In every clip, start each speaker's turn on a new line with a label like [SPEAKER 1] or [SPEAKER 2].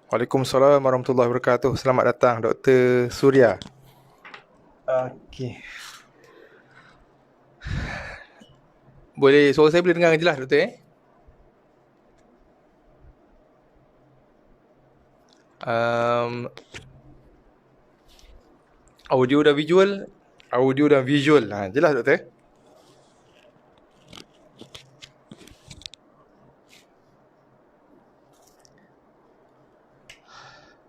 [SPEAKER 1] Waalaikumsalam warahmatullahi wabarakatuh. Selamat datang Dr. Surya. Okey. Suara saya boleh dengar jelas Doktor Um, audio dan visual. Jelas Doktor?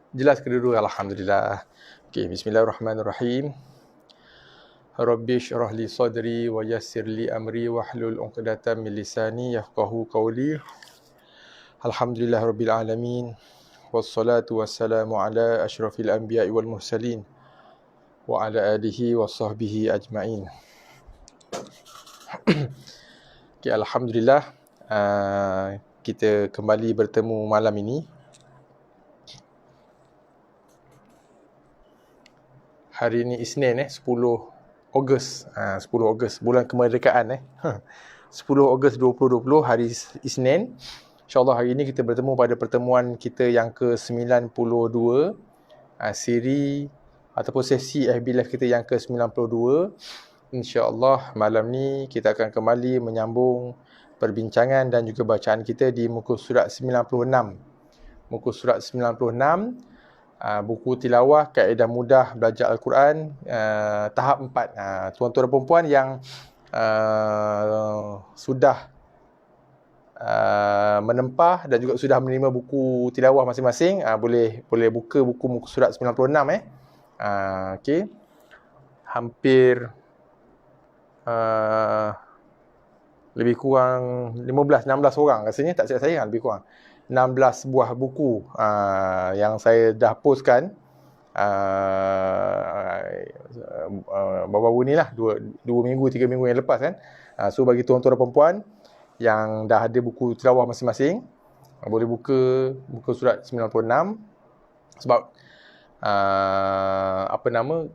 [SPEAKER 1] Jelas kedua-dua, alhamdulillah. Okey, bismillahirrahmanirrahim. Rabbi shrah li sadri wa yassir li amri wahlul 'uqdatam min lisani yafqahu qawli. Alhamdulillahirabbil alamin. Wassalatu wassalamu ala asyrafil anbiya'i wal mursalin wa ala alihi wa sahbihi ajma'in. Okay, alhamdulillah, kita kembali bertemu malam ini. Hari ini Isnin 10 Ogos. 10 Ogos, bulan kemerdekaan 10 Ogos 2020, hari Isnin. InsyaAllah hari ini kita bertemu pada pertemuan kita yang ke-92, siri ataupun sesi FB Live kita yang ke-92. InsyaAllah malam ni kita akan kembali menyambung perbincangan dan juga bacaan kita di muka surat 96. Muka surat 96, buku tilawah kaedah mudah belajar Al-Quran, tahap 4. Tuan-tuan dan perempuan yang sudah menempah dan juga sudah menerima buku tilawah masing-masing, boleh buka buku muka surat 96 okey. Hampir lebih kurang 16 orang rasanya, tak silap saya, lebih kurang 16 buah buku yang saya dah postkan baru-baru ni lah, 2 minggu 3 minggu yang lepas kan. So bagi tuan-tuan dan perempuan yang dah ada buku tilawah masing-masing, boleh buka muka surat 96. Sebab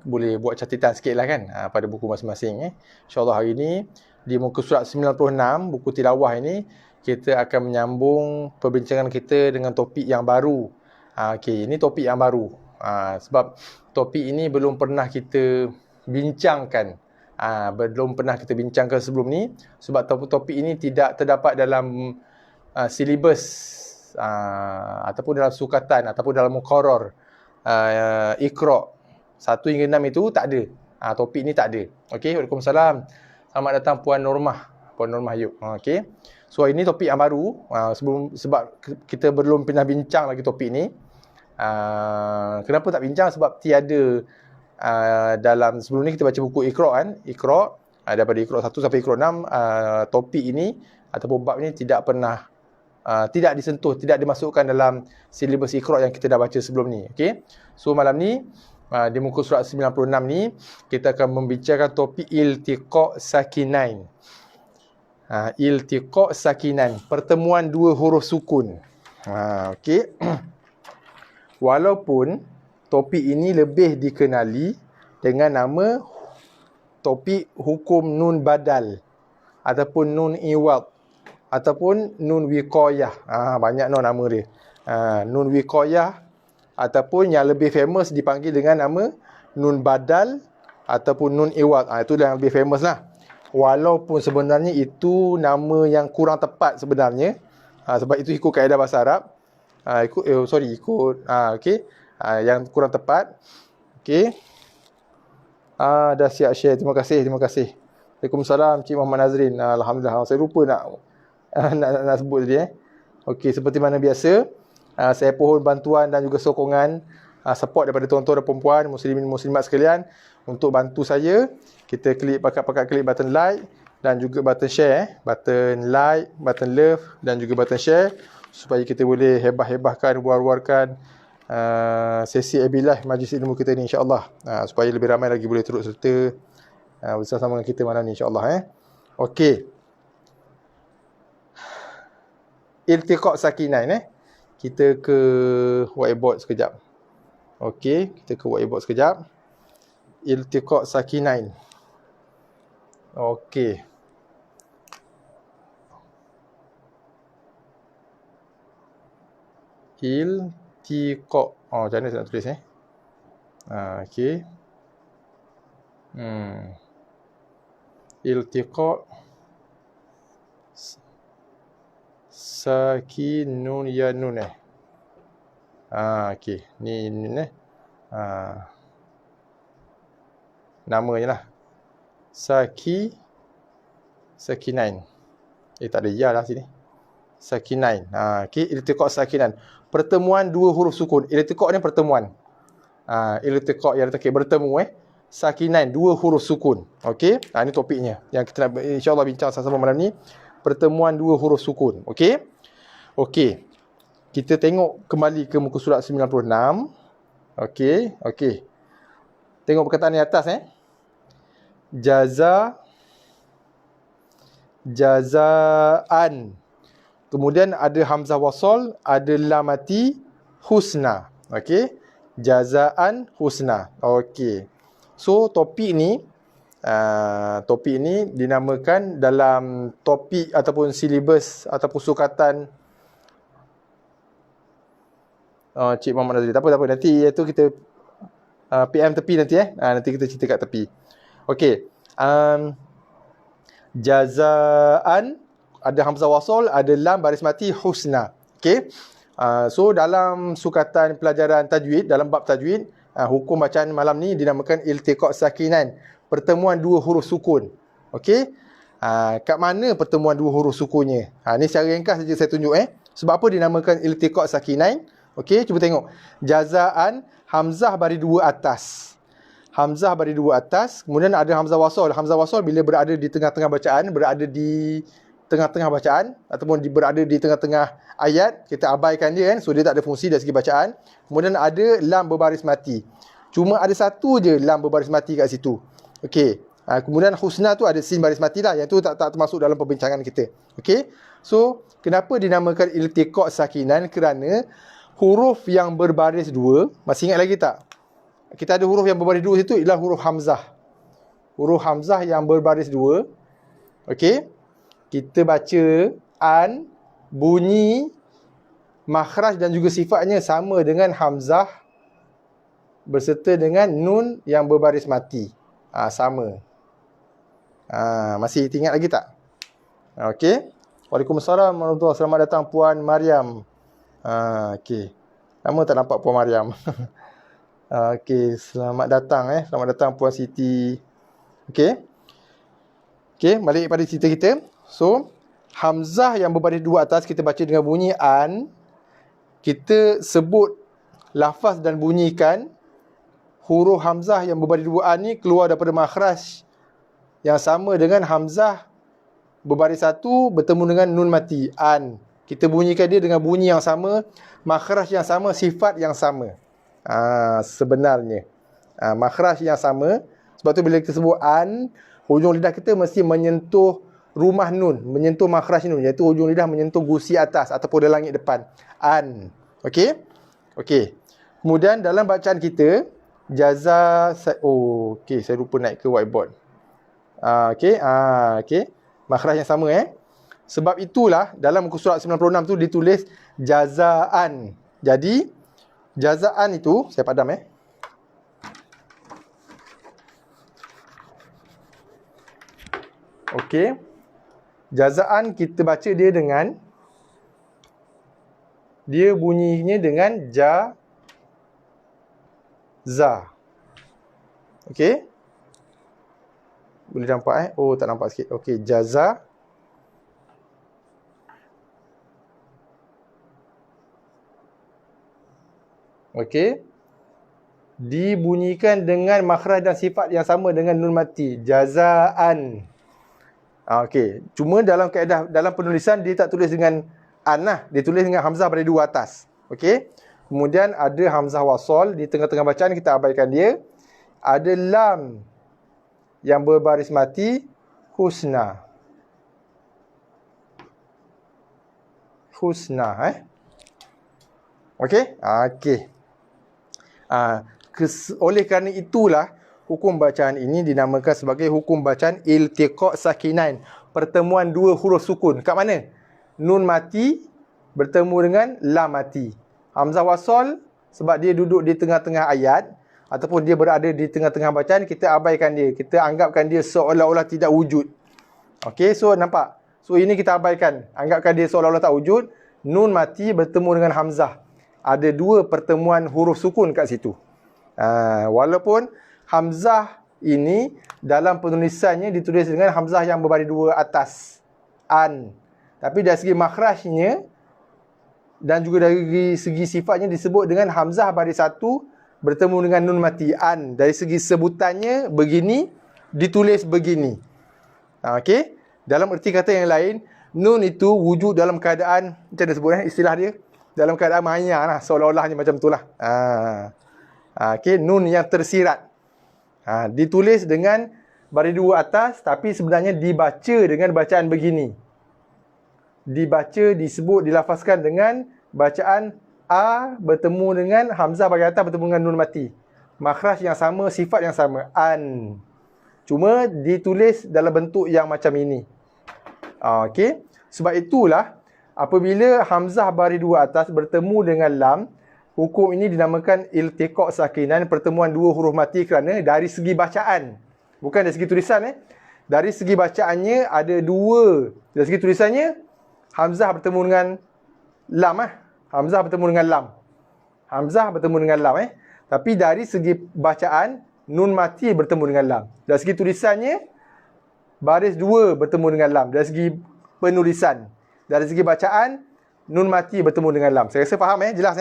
[SPEAKER 1] boleh buat catatan sikit lah kan, pada buku masing-masing. InsyaAllah hari ni di muka surat 96, buku tilawah ini, kita akan menyambung perbincangan kita dengan topik yang baru. Okey, ini topik yang baru. Sebab topik ini belum pernah kita bincangkan. Belum pernah kita bincangkan sebelum ni. Sebab topik ini tidak terdapat dalam silibus ataupun dalam sukatan ataupun dalam muqarrar Iqra 1 hingga 6 itu tak ada. Topik ni tak ada. Okey, Waalaikumsalam. Selamat datang Puan Normah. Puan Normah Yuk. Okey. So ini topik yang baru. Sebab kita belum pernah bincang lagi topik ni. Kenapa tak bincang? Sebab tiada dalam sebelum ni kita baca buku Iqra kan. Iqra, daripada Iqra 1 sampai Iqra 6, topik ini ataupun bab ini tidak pernah tidak disentuh, tidak dimasukkan dalam silibus Iqra yang kita dah baca sebelum ni. Okey. So malam ni di muka surat 96 ni kita akan membicarakan topik iltiqa sakinain. Iltiqa sakinain, pertemuan dua huruf sukun. Okey. Walaupun topik ini lebih dikenali dengan nama topik hukum nun badal ataupun nun iwad ataupun nun wiqayah. Banyak nama dia. Nun wiqayah ataupun yang lebih famous dipanggil dengan nama nun badal ataupun nun iwad. Itu yang lebih famous lah. Walaupun sebenarnya itu nama yang kurang tepat sebenarnya. Sebab itu ikut kaedah bahasa Arab. Okey. Yang kurang tepat. Okey. Dah siap share. Terima kasih. Waalaikumsalam Cik Muhammad Nazrin. Alhamdulillah. Saya lupa nak sebut tadi. Okey, seperti mana biasa, saya pohon bantuan dan juga sokongan, support daripada tuan-tuan dan perempuan, muslimin muslimat sekalian untuk bantu saya. Kita pakat klik button like dan juga button share, button like, button love dan juga button share supaya kita boleh hebah-hebahkan, war-warkan sesi AB Live majlis ilmu kita ni, insya-Allah, supaya lebih ramai lagi boleh turut serta bersama dengan kita malam ni, insya-Allah. Okey. Iltiqa sakinain. Kita ke whiteboard sekejap. Okey, kita ke whiteboard sekejap. Iltiqa sakinain. Okey. iltiqa. Oh, macam mana saya nak tulis okey. Iltiqa sakinun ya nun okey. Ni nun namanya lah. Sakinain. Tak ada ya lah sini. Sakinain. Okey, iltiqa sakinan. Pertemuan dua huruf sukun. Iltiqa ni pertemuan. Iltiqa yang okay, bertemu Sakinain, dua huruf sukun. Okey. Ini topiknya yang kita nak insya-Allah bincang sama-sama malam ni. Pertemuan dua huruf sukun. Okey. Okey. Kita tengok kembali ke muka surat 96. Okey. Okey. Tengok perkataan di atas jazaan. Kemudian ada hamzah wasal, ada lam mati, husna. Okey. Jazaan husna. Okey. So topik ni dinamakan dalam topik ataupun silibus ataupun sukatan Cik Muhammad Nazri. Tak apa. Nanti itu kita PM tepi nanti nanti kita cerita kat tepi. Okey. Jazaan, ada hamzah wasal, ada lam baris mati, husna. Okey. So dalam sukatan pelajaran tajwid, dalam bab tajwid, hukum bacaan malam ni dinamakan iltiqa sakinan, pertemuan dua huruf sukun. Okey. Kat mana pertemuan dua huruf sukunnya? Ni secara ringkas saja saya tunjuk Sebab apa dinamakan iltiqa sakinan? Okey, cuba tengok. Jazaan, hamzah baris dua atas. Hamzah baris dua atas, kemudian ada hamzah wasal. Hamzah wasal bila berada di tengah-tengah bacaan, berada di tengah-tengah bacaan ataupun berada di tengah-tengah ayat, kita abaikan dia so dia tak ada fungsi dari segi bacaan. Kemudian ada lam berbaris mati. Cuma ada satu je lam berbaris mati kat situ. Okey. Kemudian husna tu ada sin baris mati lah. Yang tu tak termasuk dalam perbincangan kita. Okey. So, kenapa dinamakan iltiqa sakinan? Kerana huruf yang berbaris dua, masih ingat lagi tak? Kita ada huruf yang berbaris dua situ ialah huruf hamzah. Huruf hamzah yang berbaris dua. Okey. Kita baca an, bunyi, makhraj dan juga sifatnya sama dengan hamzah berserta dengan nun yang berbaris mati. Sama. Masih ingat lagi tak? Okey. Waalaikumsalam warahmatullahi wabarakatuh. Selamat datang Puan Mariam. Okey. Lama tak nampak Puan Mariam. Okey, selamat datang Selamat datang Puan Siti. Okey. Okey, balik pada cerita kita. So, hamzah yang berbaris dua atas kita baca dengan bunyi an. Kita sebut lafaz dan bunyikan huruf hamzah yang berbaris dua an ni keluar daripada makhraj yang sama dengan hamzah berbaris satu bertemu dengan nun mati an. Kita bunyikan dia dengan bunyi yang sama, makhraj yang sama, sifat yang sama. Sebenarnya makhraj yang sama. Sebab tu bila kita sebut an, hujung lidah kita mesti menyentuh rumah nun, menyentuh makhraj nun, iaitu hujung lidah menyentuh gusi atas ataupun langit depan. An. Okey. Okey. Kemudian dalam bacaan kita okey, saya lupa naik ke whiteboard. Okey. Okey. Makhraj yang sama Sebab itulah dalam muka surat 96 tu ditulis jazaan. Jadi jazaan itu saya padam Okey. Jazaan kita baca dia dengan, dia bunyinya dengan za. Okey. Boleh nampak Oh, tak nampak sikit. Okey, jaza. Okey. Dibunyikan dengan makhraj dan sifat yang sama dengan nun mati. Jazaan. Okey. Cuma dalam kaedah, dalam penulisan dia tak tulis dengan an lah. Dia tulis dengan hamzah pada dua atas. Okey. Kemudian ada hamzah wasal di tengah-tengah bacaan, kita abaikan dia. Ada lam yang berbaris mati, husna. Husna Okey. Okey. Oleh kerana itulah hukum bacaan ini dinamakan sebagai hukum bacaan iltiqa sakinan, pertemuan dua huruf sukun. Kat mana? Nun mati bertemu dengan lam mati. Hamzah wasal sebab dia duduk di tengah-tengah ayat ataupun dia berada di tengah-tengah bacaan, kita abaikan dia. Kita anggapkan dia seolah-olah tidak wujud. Okey, so nampak? So ini kita abaikan. Anggapkan dia seolah-olah tak wujud. Nun mati bertemu dengan hamzah. Ada dua pertemuan huruf sukun kat situ. Walaupun hamzah ini dalam penulisannya ditulis dengan hamzah yang berbaris dua atas. An. Tapi dari segi makhrajnya dan juga dari segi sifatnya disebut dengan hamzah baris satu bertemu dengan nun mati. An. Dari segi sebutannya begini, ditulis begini. Okey. Dalam erti kata yang lain, nun itu wujud dalam keadaan, macam dia sebut istilah dia, dalam keadaan maya lah, seolah-olahnya macam itulah. Okey, nun yang tersirat. Ditulis dengan baris dua atas, tapi sebenarnya dibaca dengan bacaan begini. Dibaca, disebut, dilafazkan dengan bacaan A bertemu dengan hamzah baris atas bertemu dengan nun mati. Makhraj yang sama, sifat yang sama. An. Cuma ditulis dalam bentuk yang macam ini. Okey. Sebab itulah apabila hamzah baris dua atas bertemu dengan lam, hukum ini dinamakan iltiqa' sakinan, pertemuan dua huruf mati, kerana dari segi bacaan, bukan dari segi tulisan. Dari segi bacaannya ada dua. Dari segi tulisannya hamzah bertemu dengan lam. Hamzah bertemu dengan lam. Hamzah bertemu dengan lam. Tapi dari segi bacaan, nun mati bertemu dengan lam. Dari segi tulisannya baris dua bertemu dengan lam. Dari segi penulisan, dari segi bacaan, nun mati bertemu dengan lam. Saya rasa faham jelas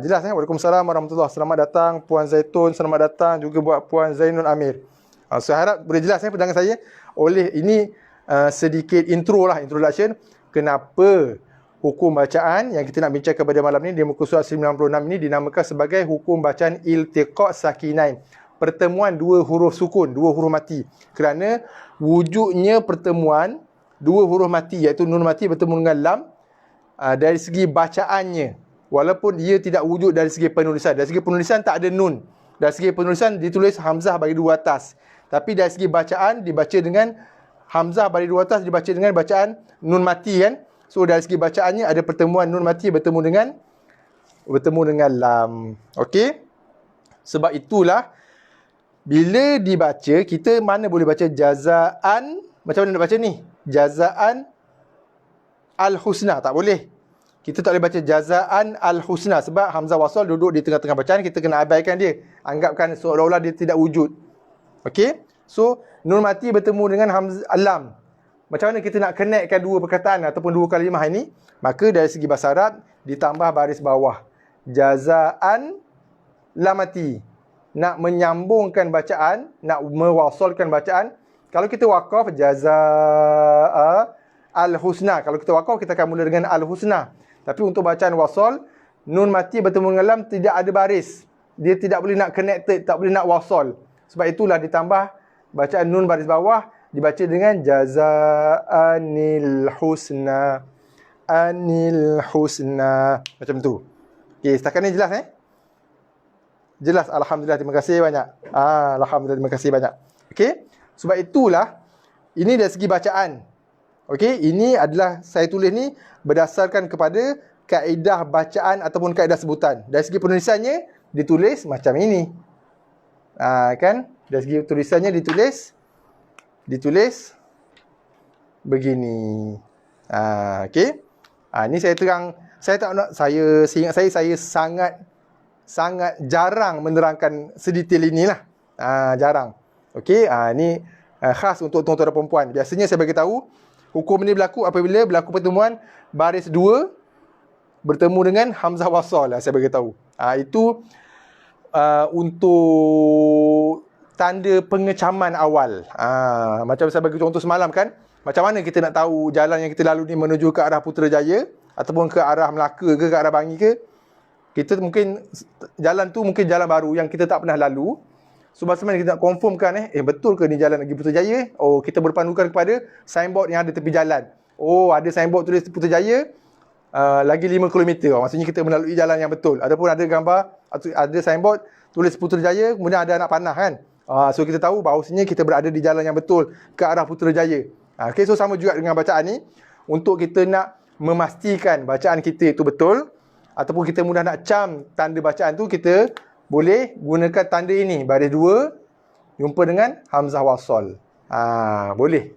[SPEAKER 1] jelas Waalaikumsalam warahmatullahi. Selamat datang Puan Zaitun, selamat datang juga buat Puan Zainul Amir. Saya harap boleh jelas pandangan saya. Oleh ini sedikit intro lah, introduction kenapa hukum bacaan yang kita nak bincangkan pada malam ni di muka surat 96 ini dinamakan sebagai hukum bacaan iltiqa' sakinain, pertemuan dua huruf sukun, dua huruf mati. Kerana wujudnya pertemuan dua huruf mati, iaitu nun mati bertemu dengan lam, dari segi bacaannya, walaupun dia tidak wujud dari segi penulisan. Dari segi penulisan tak ada nun. Dari segi penulisan ditulis hamzah bagi dua atas. Tapi dari segi bacaan dibaca dengan hamzah bagi dua atas, dibaca dengan bacaan nun mati kan. So dari segi bacaannya ada pertemuan nun mati bertemu dengan lam. Okey. Sebab itulah bila dibaca, kita mana boleh baca jazaan, macam mana nak baca ni? Jazaan al-husna, tak boleh. Kita tak boleh baca jazaan al-husna sebab hamzah wasal duduk di tengah-tengah bacaan, kita kena abaikan dia. Anggapkan seolah-olah dia tidak wujud. Okey? So, nun mati bertemu dengan hamzah lam. Macam mana kita nak connectkan dua perkataan ataupun dua kalimah ini? Maka dari segi bahasa Arab ditambah baris bawah. Jazaan lam mati. Nak menyambungkan bacaan, nak mewasalkan bacaan. Kalau kita waqaf, jazaa al-husna. Kalau kita waqaf, kita akan mula dengan al-husna. Tapi untuk bacaan wasal, nun mati bertemu dengan lam tidak ada baris. Dia tidak boleh nak connected, tak boleh nak wasal. Sebab itulah ditambah bacaan nun baris bawah, dibaca dengan jazaanil husna. Anil husna. Macam tu. Okey, setakat ni jelas Jelas, alhamdulillah, terima kasih banyak. Alhamdulillah, terima kasih banyak. Okey, sebab itulah ini dari segi bacaan. Okey, ini adalah saya tulis ni berdasarkan kepada kaedah bacaan ataupun kaedah sebutan. Dari segi penulisannya ditulis macam ini. Kan? Dari segi tulisannya ditulis begini. Okey. Ini saya terang, seingat saya sangat jarang menerangkan sedetail inilah. Jarang. Okey, ini khas untuk tuan-tuan dan perempuan. Biasanya saya bagi tahu hukum ini berlaku apabila berlaku pertemuan baris dua bertemu dengan hamzah wasal. Saya bagi tahu. Itu untuk tanda pengecaman awal. Macam saya bagi contoh semalam kan, macam mana kita nak tahu jalan yang kita lalu ni menuju ke arah Putrajaya ataupun ke arah Melaka ke arah Bangi ke? Kita mungkin jalan tu mungkin jalan baru yang kita tak pernah lalu. So masa mana kita nak confirmkan betul ke ni jalan lagi Putrajaya? Oh, kita berpandukan kepada signboard yang ada tepi jalan. Oh, ada signboard tulis Putrajaya lagi 5 km. Maksudnya kita melalui jalan yang betul. Adapun ada gambar, ada signboard tulis Putrajaya, kemudian ada anak panah kan. So kita tahu bahawasanya kita berada di jalan yang betul ke arah Putrajaya. Okay, so sama juga dengan bacaan ni. Untuk kita nak memastikan bacaan kita itu betul, ataupun kita mudah nak cam tanda bacaan tu, kita boleh gunakan tanda ini, baris 2 jumpa dengan hamzah wasal. Boleh.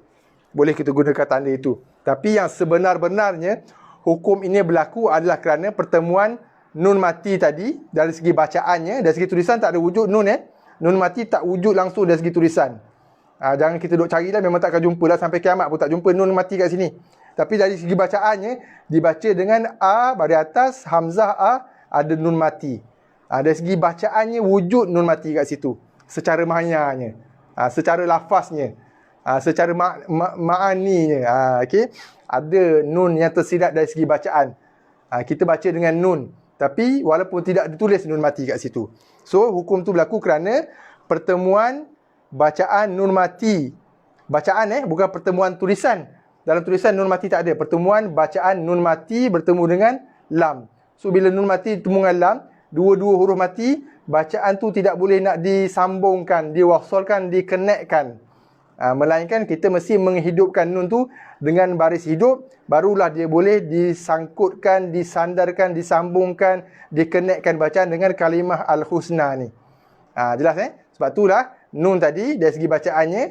[SPEAKER 1] Boleh kita gunakan tanda itu. Tapi yang sebenar-benarnya hukum ini berlaku adalah kerana pertemuan nun mati tadi, dari segi bacaannya, dari segi tulisan tak ada wujud nun. Nun mati tak wujud langsung dari segi tulisan. Jangan kita duk carilah, memang tak akan jumpa lah, sampai kiamat pun tak jumpa nun mati kat sini. Tapi dari segi bacaannya, dibaca dengan A baris atas, hamzah A, ada nun mati. Dari segi bacaannya wujud nun mati kat situ. Secara mahyanya, secara lafaznya, secara ma'aninya. Okay? Ada nun yang tersirat dari segi bacaan. Kita baca dengan nun, tapi walaupun tidak ditulis nun mati kat situ. So, hukum tu berlaku kerana pertemuan bacaan nun mati. Bacaan bukan pertemuan tulisan. Dalam tulisan nun mati tak ada. Pertemuan bacaan nun mati bertemu dengan lam. So, bila nun mati bertemu dengan lam, dua-dua huruf mati, bacaan tu tidak boleh nak disambungkan, diwasalkan, dikenekkan. Melainkan kita mesti menghidupkan nun tu dengan baris hidup, barulah dia boleh disangkutkan, disandarkan, disambungkan, dikenekkan bacaan dengan kalimah al-husna ni. Jelas Sebab itulah nun tadi dari segi bacaannya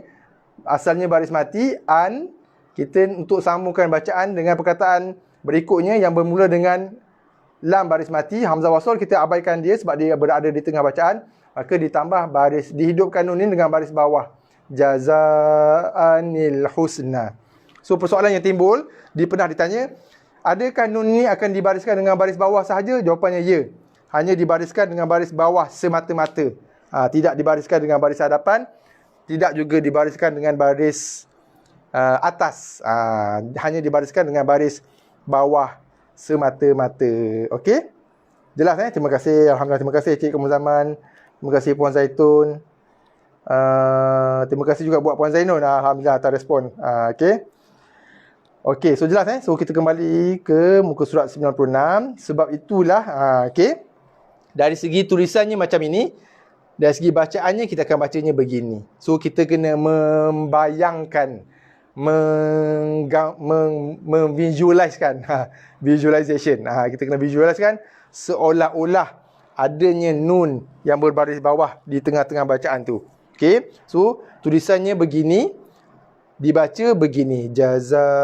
[SPEAKER 1] asalnya baris mati, an, kita untuk sambungkan bacaan dengan perkataan berikutnya yang bermula dengan lam baris mati, hamzah wasal, kita abaikan dia sebab dia berada di tengah bacaan, maka ditambah baris, dihidupkan nun ini dengan baris bawah, jazaanil husna. So persoalan yang timbul, pernah ditanya, adakah nun ini akan dibariskan dengan baris bawah sahaja? Jawapannya ya. Hanya dibariskan dengan baris bawah semata-mata. Tidak dibariskan dengan baris hadapan, tidak juga dibariskan dengan baris atas. Hanya dibariskan dengan baris bawah semata-mata. Okey? Jelas Terima kasih. Alhamdulillah, terima kasih Cik Kemuzaman. Terima kasih Puan Zaitun. Terima kasih juga buat Puan Zainun. Alhamdulillah atas respon. Okey, so jelas So kita kembali ke muka surat 96. Sebab itulah okey. Dari segi tulisannya macam ini, dari segi bacaannya kita akan bacanya begini. So kita kena membayangkan, memvisualisekan, visualization. Kita kena visualisekan seolah-olah adanya nun yang berbaris bawah di tengah-tengah bacaan tu. Okey. So tulisannya begini, dibaca begini, jazaanil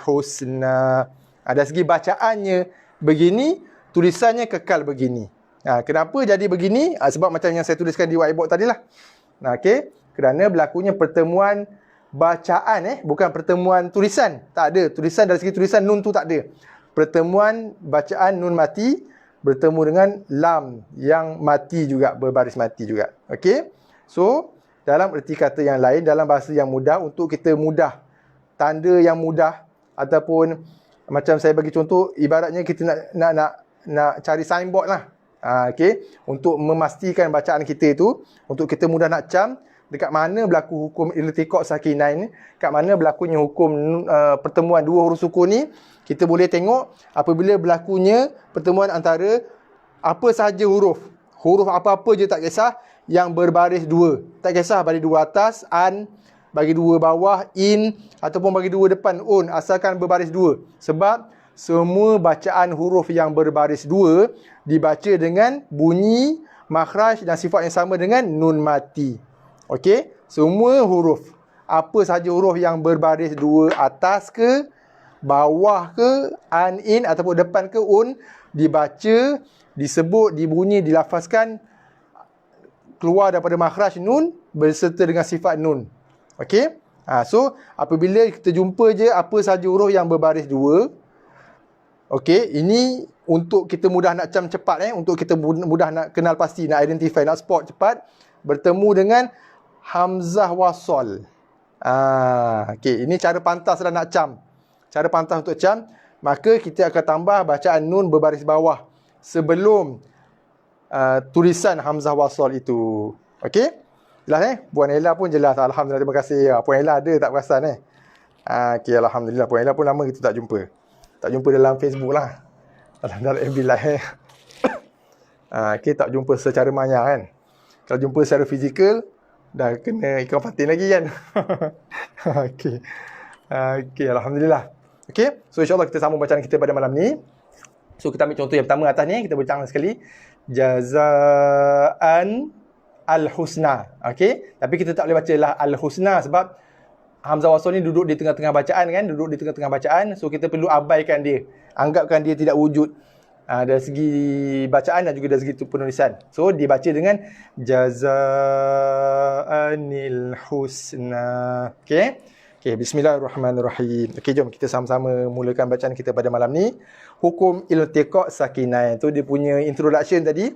[SPEAKER 1] husna. Dari segi bacaannya begini, tulisannya kekal begini. Kenapa jadi begini? Sebab macam yang saya tuliskan di whiteboard tadilah. Okey. Kerana berlakunya pertemuan bacaan bukan pertemuan tulisan. Tak ada. Tulisan dari segi tulisan nun tu tak ada. Pertemuan bacaan nun mati bertemu dengan lam yang mati juga, berbaris mati juga. Okey. So, dalam erti kata yang lain, dalam bahasa yang mudah, untuk kita mudah, tanda yang mudah, ataupun macam saya bagi contoh, ibaratnya kita nak cari signboard lah. Okey. Untuk memastikan bacaan kita itu, untuk kita mudah nak cam, dekat mana berlaku hukum iltiqaq sakinain, kat mana berlakunya hukum pertemuan dua huruf sukun ni, kita boleh tengok apabila berlakunya pertemuan antara apa sahaja huruf apa-apa je tak kisah, yang berbaris dua. Tak kisah bagi dua atas, an, bagi dua bawah, in, ataupun bagi dua depan, un, asalkan berbaris dua. Sebab semua bacaan huruf yang berbaris dua dibaca dengan bunyi, makhraj dan sifat yang sama dengan nun mati. Okey, semua huruf, apa sahaja huruf yang berbaris dua, atas ke, bawah ke, an, in, ataupun depan ke, un, dibaca, disebut, dibunyi, dilafazkan, keluar daripada makhraj nun berserta dengan sifat nun. Okey, so apabila kita jumpa je apa sahaja huruf yang berbaris dua, okey, ini untuk kita mudah nak cam cepat, untuk kita mudah nak kenal pasti, nak identify, nak spot cepat, bertemu dengan hamzah wasal. Okey, ini cara pantas lah nak cam. Cara pantas untuk cam, maka kita akan tambah bacaan nun berbaris bawah sebelum tulisan hamzah wasal itu. Okey? Jelas Puan Ella pun jelas. Alhamdulillah, terima kasih. Puan Ella ada tak perasan okey, alhamdulillah. Puan Ella pun lama kita tak jumpa. Tak jumpa dalam Facebook lah. Dalam FB Live okey, tak jumpa secara maya kan. Kalau jumpa secara fizikal, dah kena ikan patin lagi kan. Okey. Okey, alhamdulillah. Okey, so insyaAllah kita sambung bacaan kita pada malam ni. So kita ambil contoh yang pertama atas ni, kita bincang sekali. Jazaan al-husna. Okey, tapi kita tak boleh baca lah al-husna sebab hamzah wasal ni duduk di tengah-tengah bacaan kan, duduk di tengah-tengah bacaan. So kita perlu abaikan dia. Anggapkan dia tidak wujud. Dari segi bacaan dan juga dari segi penulisan. So dibaca dengan jazaanil husna. Okey. Okey, bismillahirrahmanirrahim. Okey, jom kita sama-sama mulakan bacaan kita pada malam ni. Hukum iltiqa' sakinain. Tu dia punya introduction tadi.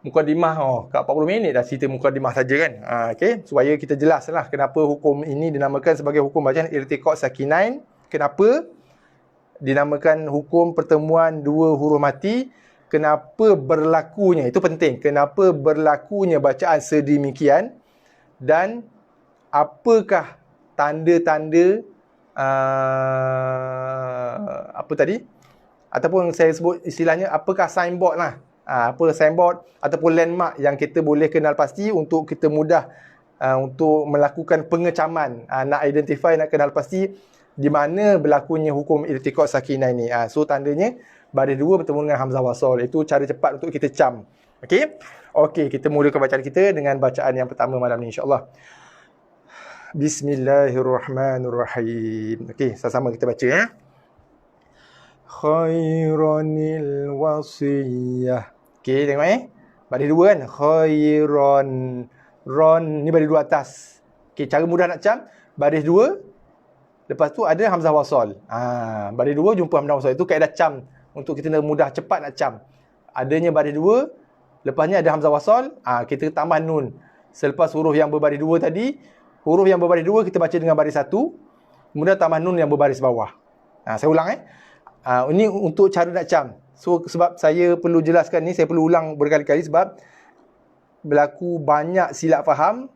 [SPEAKER 1] Mukadimah, kat 40 minit dah cerita mukadimah saja kan. Okey, supaya kita jelaslah kenapa hukum ini dinamakan sebagai hukum bacaan iltiqa' sakinain. Kenapa dinamakan hukum pertemuan dua huruf mati? Kenapa berlakunya? Itu penting. Kenapa berlakunya bacaan sedemikian? Dan apakah tanda-tanda apa tadi? Ataupun saya sebut istilahnya, apakah signboard lah? Apa signboard ataupun landmark yang kita boleh kenal pasti untuk kita mudah untuk melakukan pengecaman, nak identify, nak kenal pasti di mana berlakunya hukum iltiqa' sakinah ini. So tandanya baris dua bertemu dengan hamzah wasal. Itu cara cepat untuk kita cam. Okey? Okey, kita mulakan bacaan kita dengan bacaan yang pertama malam ni insya-Allah. Bismillahirrahmanirrahim. Okey, sama-sama kita baca ya. Khairanil wasiyah. Okey, tengok baris dua kan? Khairan. Ron ni baris dua atas. Okey, cara mudah nak cam, baris dua. Lepas tu ada hamzah wasal. Baris dua jumpa hamzah wasal. Itu kaedah cam untuk kita mudah cepat nak cam. Adanya baris dua, lepasnya ada hamzah wasal, kita tambah nun. Selepas huruf yang berbaris dua tadi, huruf yang berbaris dua kita baca dengan baris satu, kemudian tambah nun yang berbaris bawah. Saya ulang ini untuk cara nak cam. So sebab saya perlu jelaskan ni, saya perlu ulang berkali-kali sebab berlaku banyak silap faham.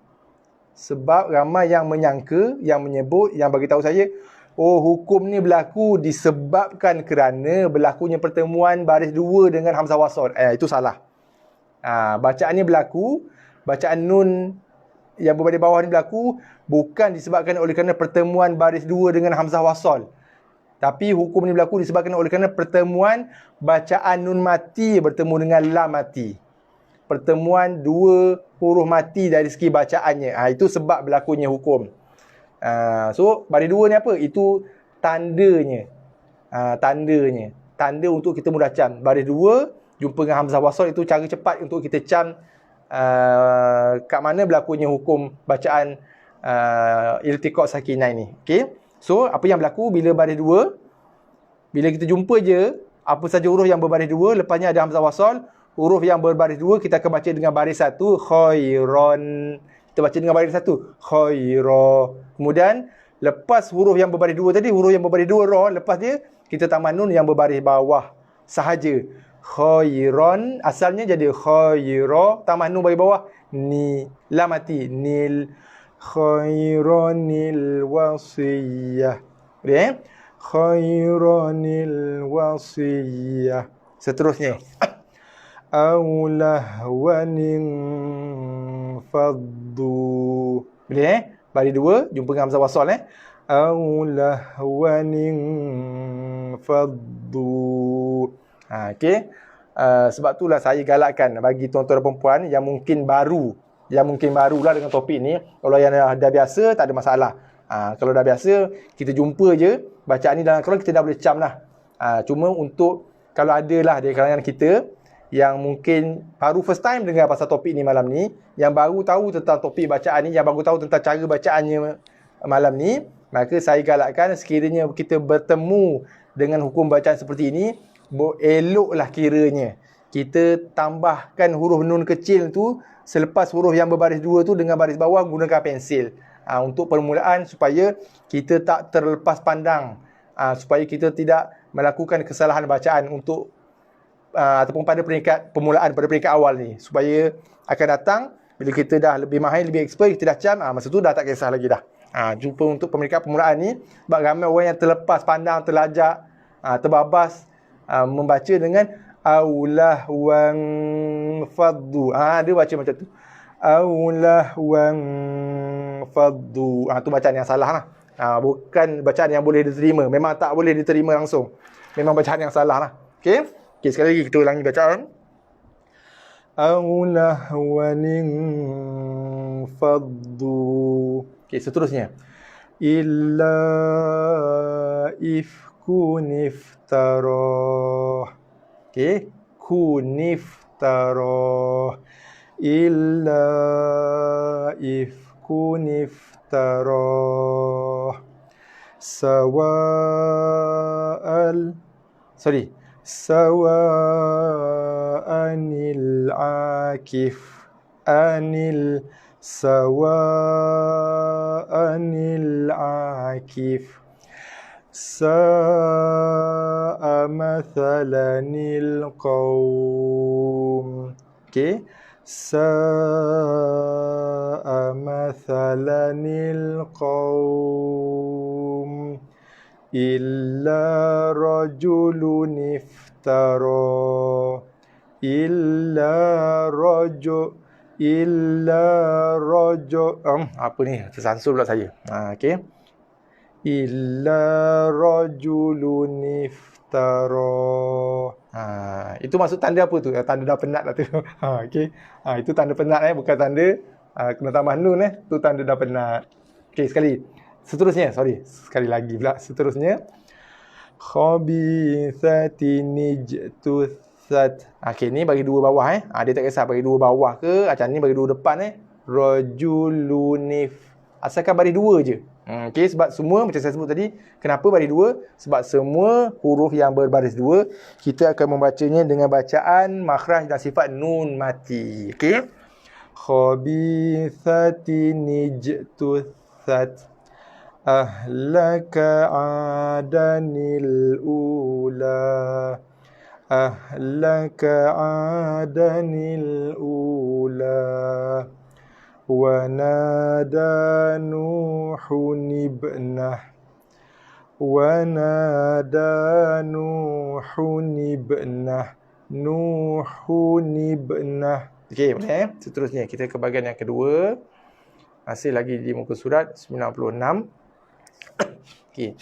[SPEAKER 1] Sebab ramai yang menyangka, yang menyebut, yang bagi tahu saya, hukum ni berlaku disebabkan kerana berlakunya pertemuan baris dua dengan hamzah wasal. Itu salah. Bacaan ni berlaku, bacaan nun yang berbaris bawah ni berlaku bukan disebabkan oleh kerana pertemuan baris dua dengan hamzah wasal. Tapi hukum ni berlaku disebabkan oleh kerana pertemuan bacaan nun mati bertemu dengan lam mati. Pertemuan dua huruf mati dari segi bacaannya. Itu sebab berlakunya hukum. So, baris dua ni apa? Itu tandanya. Tandanya. Tanda untuk kita mudah cam. Baris dua, jumpa dengan hamzah wasal, itu cara cepat untuk kita cam kat mana berlakunya hukum bacaan iltiqa' sakinah ni. Okay? So, apa yang berlaku bila baris dua? Bila kita jumpa je, apa saja huruf yang berbaris dua, lepasnya ada hamzah wasal, huruf yang berbaris dua kita akan baca dengan baris satu, khairan. Kita baca dengan baris satu, khaira. Kemudian lepas huruf yang berbaris dua tadi, huruf yang berbaris dua ra, lepas dia kita tambah nun yang berbaris bawah sahaja. Khairan asalnya jadi khaira, tambah nun baris bawah ni, lam mati, nil khairanil wasiyah. Boleh khairanil wasiyah. Seterusnya aulahwanin faddu. Boleh baris dua jumpa dengan hamzah wasal aulahwanin faddu. Okey. Sebab itulah saya galakkan bagi tuan-tuan dan perempuan yang mungkin barulah dengan topik ni. Kalau yang dah biasa tak ada masalah. Kalau dah biasa kita jumpa je bacaan ni dalam Quran, kita dah boleh cam lah. Cuma untuk kalau ada lah di kalangan kita yang mungkin baru first time dengar pasal topik ni malam ni, yang baru tahu tentang topik bacaan ni, yang baru tahu tentang cara bacaannya malam ni, maka saya galakkan sekiranya kita bertemu dengan hukum bacaan seperti ini, eloklah kiranya kita tambahkan huruf nun kecil tu selepas huruf yang berbaris dua tu dengan baris bawah gunakan pensil. Untuk permulaan supaya kita tak terlepas pandang, supaya kita tidak melakukan kesalahan bacaan untuk ataupun pada peringkat permulaan, pada peringkat awal ni, supaya akan datang bila kita dah lebih mahir, lebih expert, kita dah cam, masa tu dah tak kisah lagi dah. Jumpa untuk peringkat permulaan ni, sebab ramai orang yang terlepas pandang, terlajak, terbabas membaca dengan aulah wan faddu. Dia baca macam tu, aulah wan faddu. Tu bacaan yang salah lah. Bukan bacaan yang boleh diterima. Memang tak boleh diterima langsung. Memang bacaan yang salah lah. Okey. Okey, sekali lagi kita ulangi bacaan. Au lahwanin faddu. Okey, seterusnya. Illa ifkun iftarah. Okey, kuniftarah. Illa ifkun iftarah. Sawa'anil akif anil sawa'anil akif sa'a mathalanil qawm. Okey, sa'a mathalanil qawm illa rajulun iftara. Illa rajul apa ni, tersansur pula saya. Okey, illa rajulun iftara. Itu maksud tanda apa tu? Tanda dah penat lah tu. Okey. Itu tanda penat bukan tanda kena tambah nun tu tanda dah penat. Okey, seterusnya, sekali lagi pula. Seterusnya, khabithatin ijtuthat. Okey, ni bagi dua bawah dia tak kisah bagi dua bawah ke, macam ni bagi dua depan rajulunif. Asalkan bagi dua je. Okey, sebab semua macam saya sebut tadi, kenapa bagi dua? Sebab semua huruf yang berbaris dua kita akan membacanya dengan bacaan makhraj dan sifat nun mati. Okey. Khabithatin ijtuthat ahlaka adanil ula. Ahlaka adanil ula. Wa nada nuhun ibnah. Wa nada nuhun ibnah. Nuhun ibnah. Okey, boleh Seterusnya kita ke bahagian yang kedua. Masih lagi di muka surat 96. Okey.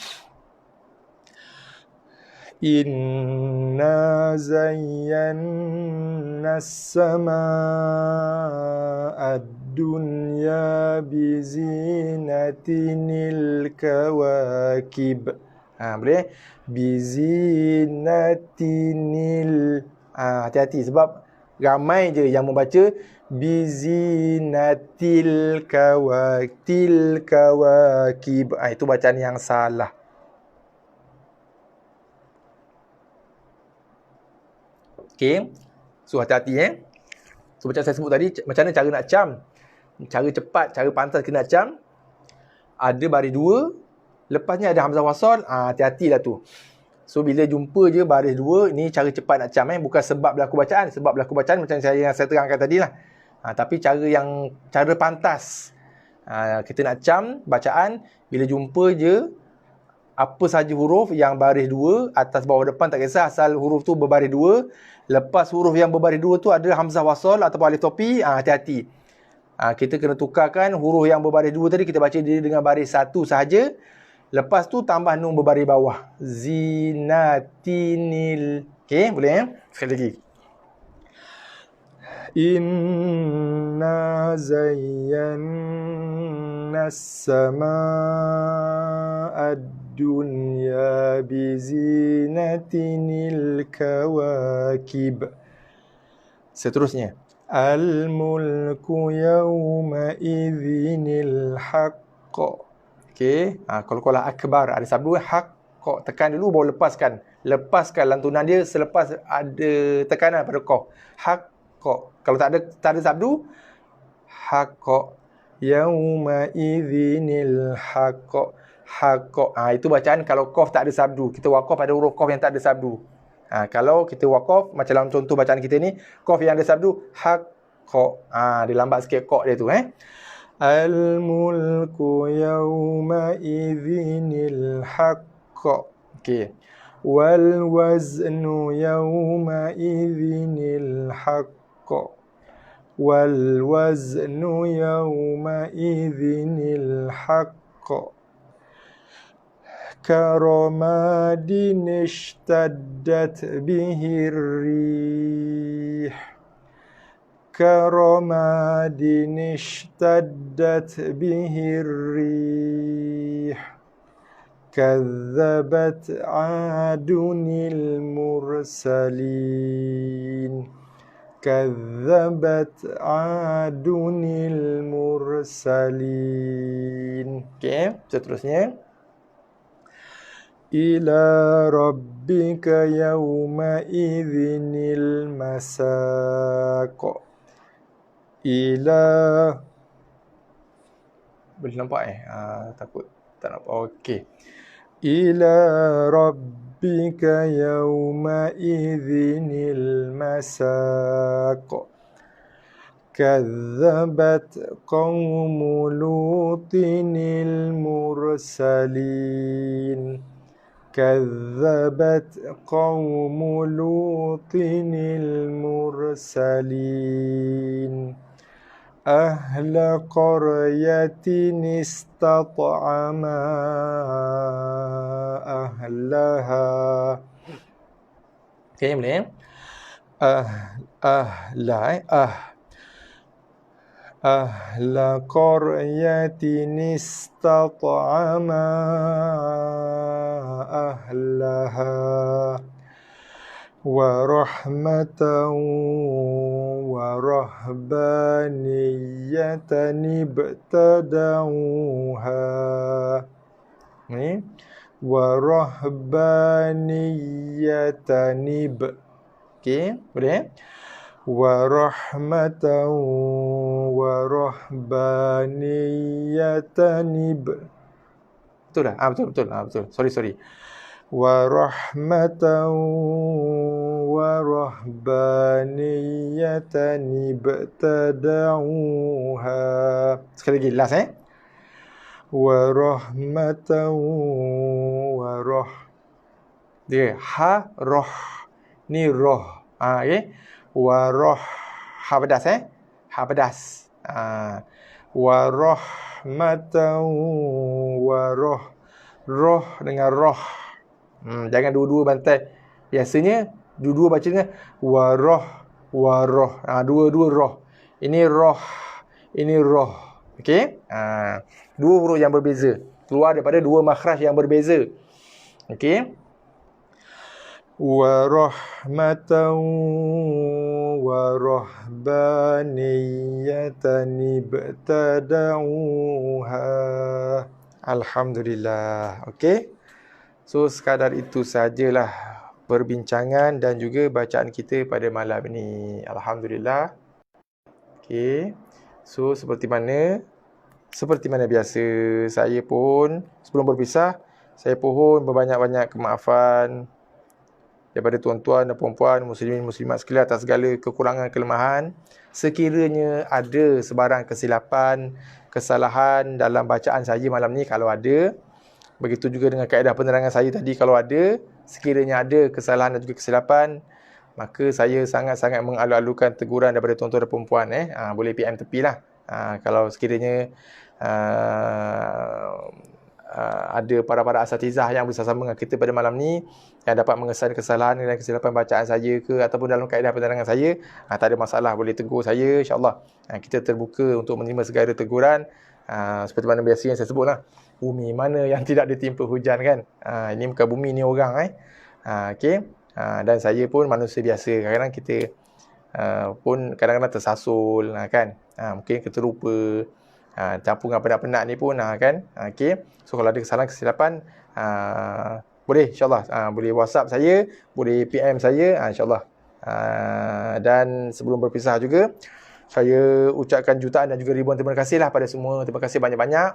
[SPEAKER 1] Inna zayyana as-samaa'a ad-dunya bizinatinil kawakib. Boleh? Bizinatinil. Hati-hati sebab ramai je yang membaca bizinatil kawakib. Itu bacaan yang salah. Okey. So hati-hati So macam saya sebut tadi, macam mana cara nak cam? Cara cepat, cara pantas kena cam. Ada baris dua, lepasnya ada hamzah wasal, hati-hatilah tu. So bila jumpa je baris dua, ni cara cepat nak cam bukan sebab berlaku bacaan. Sebab berlaku bacaan macam yang saya terangkan tadi lah. Tapi cara pantas. Kita nak cam bacaan, bila jumpa je apa saja huruf yang baris dua, atas bawah depan tak kisah, asal huruf tu berbaris dua. Lepas huruf yang berbaris dua tu ada hamzah wasal ataupun alif topi, hati-hati. Kita kena tukarkan huruf yang berbaris dua tadi, kita baca dia dengan baris satu sahaja. Lepas tu tambah nun berbaris bawah. Zinatinil. Okey, boleh Sekali lagi. Inna zayyana as-samaa'a ad-dunya bizinatinil kawakib. Seterusnya, al-mulku yawma idzinil haqq. Okey, kalau akbar ada sabdu haqq, tekan dulu baru lepaskan. Lepaskan lantunan dia selepas ada tekanan pada qaf. Haqq. Kalau tak ada sabdu, haqq yauma idzinil haqq. Itu bacaan kalau qaf tak ada sabdu. Kita waqaf pada huruf qaf yang tak ada sabdu. Kalau kita waqaf macam dalam contoh bacaan kita ni, qaf yang ada sabdu, haqq. Dia lambat sikit qa dia tu Al mulku yauma idzinil haqq. Okey. Wal waznu yauma idzinil haqq. Wal waznu yauma idzinil haqq. كرماد اشتدت به الريح كرماد اشتدت به الريح كذبت عاد المرسلين كذبت عاد المرسلين. Okey, seterusnya. إلى ربك يومئذ المساق. إلى boleh nampak takut tak nampak. Okey. إلى ربك يومئذ المساق. كذبت قوم لوط المرسلين كذبت قوم لوط المرسلين أهل قرية استطعما أهلها. Okay, boleh? أهل قرية استطعما أهلها ورحمة ورهبانية ابتدعوها ورهبانية Okey, boleh? ورحمة ورهبانية betul dah? Betul. Sorry. ورحمة ورهبانية ابتدعوها. Sekali lagi, last ورحمة dia roh ni roh. Okey. Waroh ha pedas warahmatan waroh roh dengan roh. Jangan dua-dua bantai. Biasanya dua-dua baca dengan waroh. Dua-dua roh. Ini roh, ini roh. Okey? Dua huruf yang berbeza. Keluar daripada dua makhraj yang berbeza. Okey? Warahmatan warahbaniyatan ibtada'uha. Alhamdulillah. Okey. So sekadar itu sajalah perbincangan dan juga bacaan kita pada malam ini. Alhamdulillah. Okey. So seperti mana biasa, saya pun sebelum berpisah, saya pohon berbanyak-banyak kemaafan daripada tuan-tuan dan puan-puan, muslimin muslimat sekalian atas segala kekurangan kelemahan. Sekiranya ada sebarang kesilapan, kesalahan dalam bacaan saya malam ni, kalau ada, begitu juga dengan kaedah penerangan saya tadi, kalau ada, sekiranya ada kesalahan dan juga kesilapan, maka saya sangat-sangat mengalu-alukan teguran daripada tuan-tuan dan puan-puan. Boleh PM tepilah. Kalau sekiranya ada para asatizah yang bersama dengan kita pada malam ni yang dapat mengesan kesalahan dan kesilapan bacaan saya ke ataupun dalam kaedah penerangan saya, tak ada masalah, boleh tegur saya, insya-Allah. Kita terbuka untuk menerima segala teguran. Seperti mana biasa yang saya sebutlah, bumi mana yang tidak ditimpa hujan kan. Ini bukan bumi, ni orang okey. Dan saya pun manusia biasa, kadang-kadang kita pun kadang-kadang tersasul kan. Mungkin kita terlupa. Campur dengan penat-penat ni pun kan. Okey. So kalau ada kesalahan kesilapan, boleh insya-Allah boleh WhatsApp saya, boleh PM saya, insya-Allah. Dan sebelum berpisah juga, saya ucapkan jutaan dan juga ribuan terima kasihlah pada semua. Terima kasih banyak-banyak.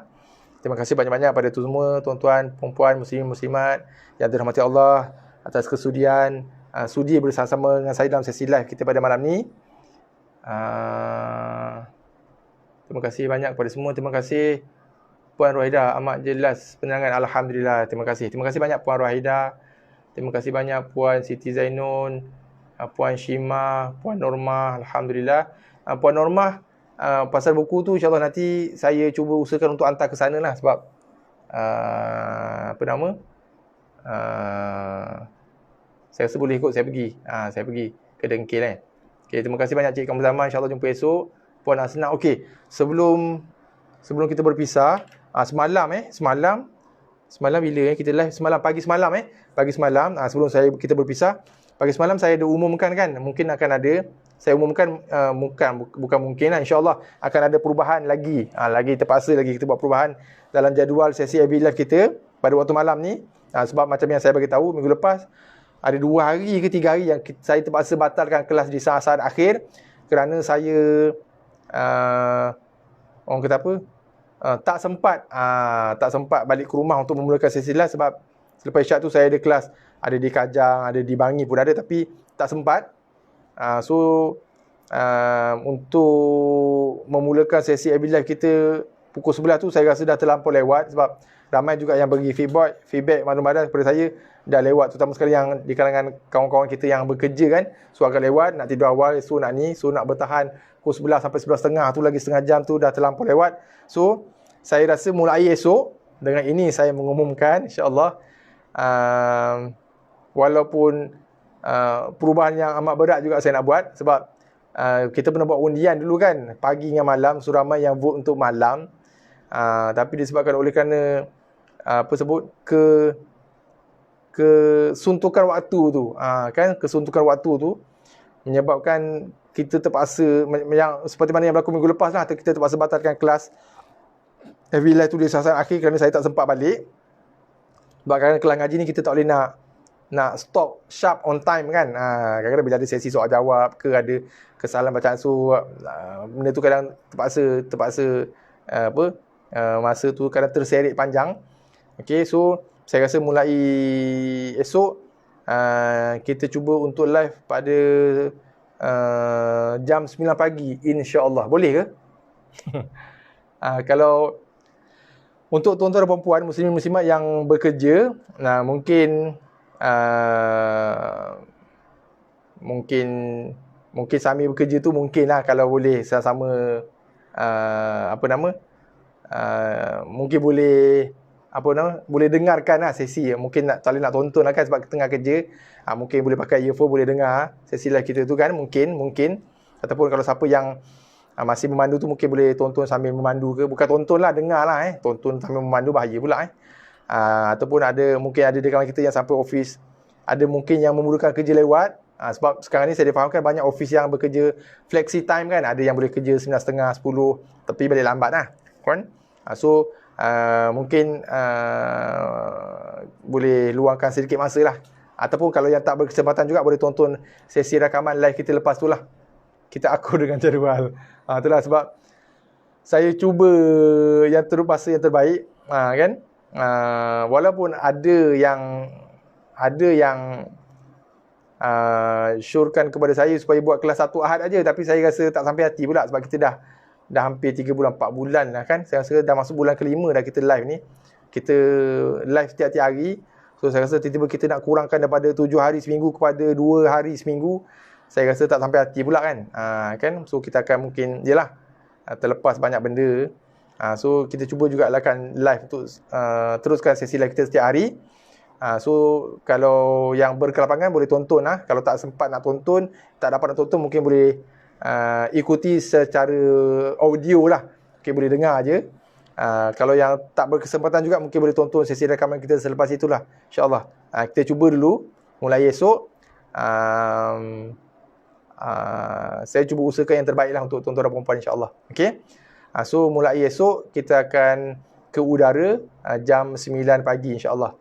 [SPEAKER 1] Terima kasih banyak-banyak pada semua tuan-tuan, puan-puan, muslimin muslimat yang dirahmati Allah atas kesudian sudi bersama-sama dengan saya dalam sesi live kita pada malam ni. Terima kasih banyak kepada semua. Terima kasih Puan Rohida, amat jelas penerangan, alhamdulillah. Terima kasih banyak Puan Rohida. Terima kasih banyak Puan Siti Zainun, Puan Shima, Puan Normah, alhamdulillah. Puan Normah, pasal buku tu insya-Allah nanti saya cuba usahakan untuk hantar ke sana lah, sebab Saya rasa boleh ikut saya pergi. Saya pergi ke Dengkil Okay, terima kasih banyak Cik Kamu Zaman. InsyaAllah jumpa esok. Puan Hasnah. Okay, sebelum kita berpisah, semalam bila kita live? Pagi semalam, sebelum kita berpisah, pagi semalam saya ada umumkan kan, mungkin akan ada, saya umumkan, bukan mungkin lah, insyaAllah akan ada perubahan lagi, lagi terpaksa lagi kita buat perubahan dalam jadual sesi FB Live kita pada waktu malam ni. Sebab macam yang saya bagi tahu minggu lepas, ada 2 hari ke 3 hari yang saya terpaksa batalkan kelas di saat-saat akhir kerana saya orang kata apa, tak sempat balik ke rumah untuk memulakan sesi live sebab selepas isyak tu saya ada kelas, ada di Kajang, ada di Bangi pun ada, tapi tak sempat. Untuk memulakan sesi FB Live kita pukul 11 tu saya rasa dah terlampau lewat sebab ramai juga yang bagi feedback maklumat kepada saya dah lewat, terutama sekali yang di kalangan kawan-kawan kita yang bekerja kan, so agak lewat, nak tidur awal esok nak bertahan pukul 11 sampai 11.30 tu lagi setengah jam tu dah terlampau lewat. So saya rasa mulai esok dengan ini saya mengumumkan insya-Allah, walaupun perubahan yang amat berat juga saya nak buat sebab kita pernah buat undian dulu kan, pagi dengan malam, so ramai yang vote untuk malam, tapi disebabkan oleh kerana kesuntukan waktu tu, kesuntukan waktu tu menyebabkan kita terpaksa, yang seperti mana yang berlaku minggu lepas lah, kita terpaksa batalkan kelas FB Live tu di saat akhir kerana saya tak sempat balik. Sebab kadang-kadang kelas ngaji ni kita tak boleh nak stop sharp on time kan. Kadang-kadang bila ada sesi soal jawab ke, ada kesalahan bacaan, so benda tu kadang terpaksa masa tu kadang terseret panjang. Okay, so saya rasa mulai esok kita cuba untuk live pada jam 9 pagi insya-Allah. Boleh ke? Kalau untuk tuan-tuan dan puan-puan muslimin muslimat yang bekerja, mungkin sambil bekerja tu mungkinlah kalau boleh sama-sama mungkin boleh dengarkan lah sesi. Mungkin tak boleh nak tonton lah kan sebab tengah kerja. Mungkin boleh pakai earphone, boleh dengar sesi live kita tu kan, mungkin. Ataupun kalau siapa yang masih memandu tu mungkin boleh tonton sambil memandu ke. Bukan tonton lah, dengar lah tonton sambil memandu bahaya pula ataupun mungkin ada di kalangan kita yang sampai office, ada mungkin yang memerlukan kerja lewat. Sebab sekarang ni saya difahamkan banyak office yang bekerja flexi time kan. Ada yang boleh kerja 9.30, 10 tapi balik lambat lah kan. So mungkin boleh luangkan sedikit masa lah. Ataupun kalau yang tak berkesempatan juga boleh tonton sesi rakaman live kita lepas tu lah. Kita akur dengan jadual. Itulah sebab saya cuba yang yang terbaik kan. Walaupun ada yang syorkan kepada saya supaya buat kelas 1 Ahad aja, tapi saya rasa tak sampai hati pula sebab kita dah hampir 3 bulan 4 bulan lah kan. Saya rasa dah masuk bulan ke-5 dah kita live ni. Kita live tiap-tiap hari. So saya rasa tiba-tiba kita nak kurangkan daripada 7 hari seminggu kepada 2 hari seminggu. Saya rasa tak sampai hati pula kan. Kan? So kita akan mungkin terlepas banyak benda. So kita cuba juga lakukan live untuk teruskan sesi live kita setiap hari. So kalau yang berkelapangan boleh tonton lah. Kalau tak sempat nak tonton, tak dapat nak tonton, mungkin boleh ikuti secara audio lah. Okay, boleh dengar je. Kalau yang tak berkesempatan juga mungkin boleh tonton sesi rakaman kita selepas itulah, insyaAllah. Kita cuba dulu mulai esok. Saya cuba usahakan yang terbaik lah untuk tuan-tuan dan perempuan, insyaAllah. Okay. So mulai esok kita akan ke udara jam 9 pagi, insyaAllah.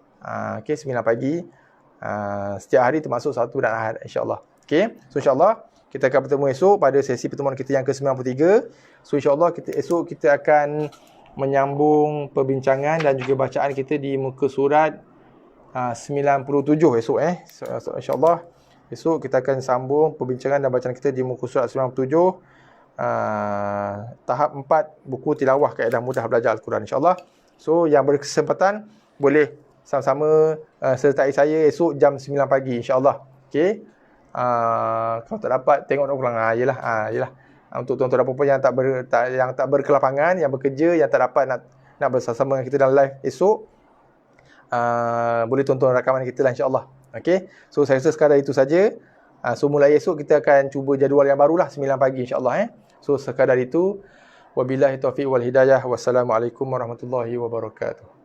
[SPEAKER 1] Okay, 9 pagi setiap hari termasuk Sabtu dan Ahad, insyaAllah. Okay. So insyaAllah kita akan bertemu esok pada sesi pertemuan kita yang ke-93. So insyaAllah esok kita akan menyambung perbincangan dan juga bacaan kita di muka surat 97 esok. So insyaAllah esok kita akan sambung perbincangan dan bacaan kita di muka surat 97, tahap 4 buku tilawah kaedah mudah belajar Al-Quran, insyaAllah. So yang berkesempatan boleh sama-sama sertai saya esok jam 9 pagi, insyaAllah. Okay. Kalau tak dapat tengok nak ulang, yelah. Untuk tuan-tuan dan puan yang tak berkelapangan, yang bekerja, yang tak dapat nak bersama-sama dengan kita dalam live esok, boleh tonton rakaman kita lah insya-Allah. Okey. So saya rasa sekadar itu saja. So mulai esok kita akan cuba jadual yang barulah 9 pagi insya-Allah. So sekadar itu. Wabillahi taufiq wal hidayah. Wassalamualaikum warahmatullahi wabarakatuh.